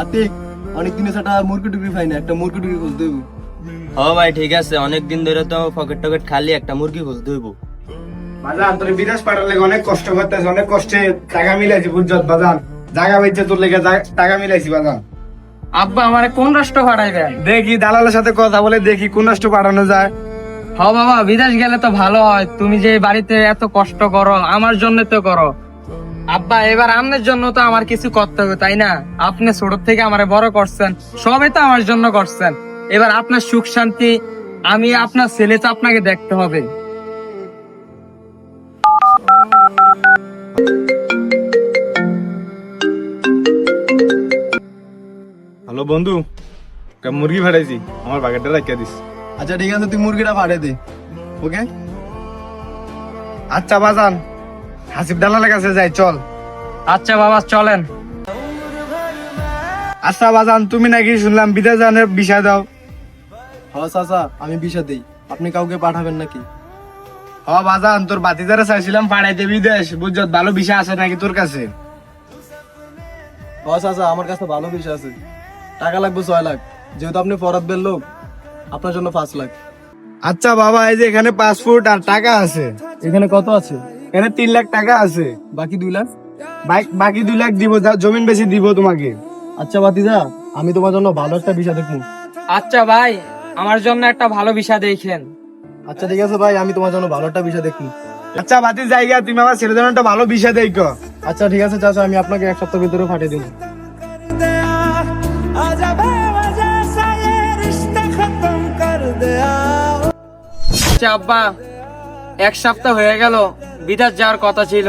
আতিক, অনেক দিনে সেটা মুরগি টুরগি খাই না, একটা মুরগি টুরগি খুঁজতে হইব। ও ভাই ঠিক আছে, অনেকদিন ধরে তো পকেট টকেট খালি, একটা মুরগি খুঁজতে হইব। বাজান তোর বিদেশ পাঠালে অনেক কষ্ট করতেছে, অনেক কষ্টে টাকা মিলাইছি বুঝছত বাজান। জায়গা বেচে তোর লেগে টাকা মিলাইছি বাজান। আব্বা আমারে কোন রাষ্ট্র পাঠাইবেন? দেখি দালালের সাথে কথা বলে দেখি কোন রাষ্ট্র পাঠানো যায়। হ বাবা, বিদেশ গেলে তো ভালো হয়। তুমি যে বাড়িতে এত কষ্ট করো আমার জন্য তো করো। আব্বা এবার আপনার জন্য তো আমার কিছু করতে হবে, তাই না? আপনি ছোট থেকে আমারে বড় করছেন, সবই তো আমার জন্য করছেন। এবার আপনার সুখ শান্তি, আমি আপনার ছেলে তো আপনাকে দেখতে হবে। হ্যালো বন্ধু, মুরগি ফাটাইছি, আমার বাকেটটা রাখিয়া দিস। আচ্ছা ঠিক আছে, তুই মুরগিটা পাঠিয়ে দে। ওকে আচ্ছা বাজান, হাসিব দালালের কাছে যাই চল। আচ্ছা বাবা চলেন। আচ্ছা বাজান, তুমি নাকি শুনলাম বিদেশ জানের বিষয় দাও। হ্যাঁ চাচা, আমি বিষা দেই, আপনি কাউকে পাঠাবেন নাকি? হ বাজান, তোর বাতিদারে চাইছিলাম পাঠাইতে বিদেশ, বুঝছত ভালো বিষয় আছে নাকি তোর কাছে? হ্যাঁ চাচা, আমার কাছে ভালো বিষয় আছে। টাকা লাগবে 6 লাখ, যেহেতু আপনি ফরাদবের লোক, আপনার জন্য 5 লাখ। আচ্ছা বাবা, এই যে এখানে পাসপোর্ট আর টাকা আছে। এখানে কত আছে? এখানে 3 লাখ টাকা আছে। বাকি 2 লাখ? বাকি 2 লাখ দিব, জমিন বেশি দিব তোমাকে। আচ্ছা বাতিজা, আমি তোমার জন্য ভালো একটা বিষয় দেখবো। আচ্ছা ভাই, আমার জন্য একটা ভালো বিষয় দেখেন। আচ্ছা ঠিক আছে ভাই, আমি তোমার জন্য ভালো একটা বিষয় দেখবো। আচ্ছা বাতি জায়গা, তুমি আমার ছেলের জন্য একটা ভালো বিষয় দেখো। আচ্ছা ঠিক আছে চাচা, আমি আপনাকে 1 সপ্তাহের ভিতরে পাঠিয়ে দিব। আচ্ছা আব্বা, 1 সপ্তাহ হয়ে গেল, বিদেশ যাওয়ার কথা ছিল,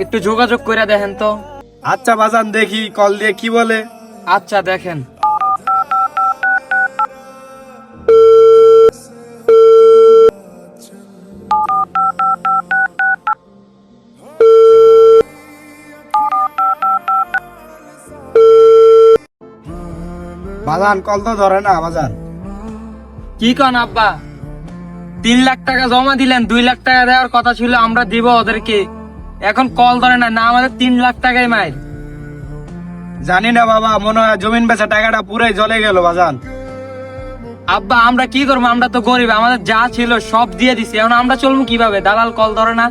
একটু যোগাযোগ করে দেখেন তো। আচ্ছা বাজান, দেখি কল দিয়ে কি বলে। আচ্ছা দেখেন। বাজান কল তো ধরে না বাজান। কি কন আব্বা, 3 লাখ টাকা জমা দিলেন, 2 লাখ টাকা দেওয়ার কথা ছিল, আমরা দিব ওদেরকে। এখন কল ধরে না, না আমাদের 3 লাখ টাকাই মাইর। জানি না বাবা, মনে হয় জমিন বেচা টাকাটা পুরাই জলে গেল বাজান। আব্বা আমরা কি করবো, আমরা তো গরিব, আমাদের যা ছিল সব দিয়ে দিছি, এখন আমরা চলবো কিভাবে? দালাল কল ধরে না।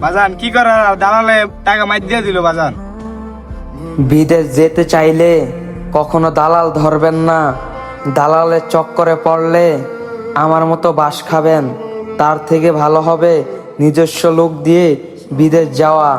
বাজান কি করার, দালালে টাকা মাইর দিয়ে দিল বাজান। বিদেশ যেতে চাইলে কখনো দালাল ধরবেন না। দালালের চক্করে পড়লে আমার মতো বাস খাবেন। তার থেকে ভালো হবে নিজস্ব লোক দিয়ে বিদেশ যাওয়া।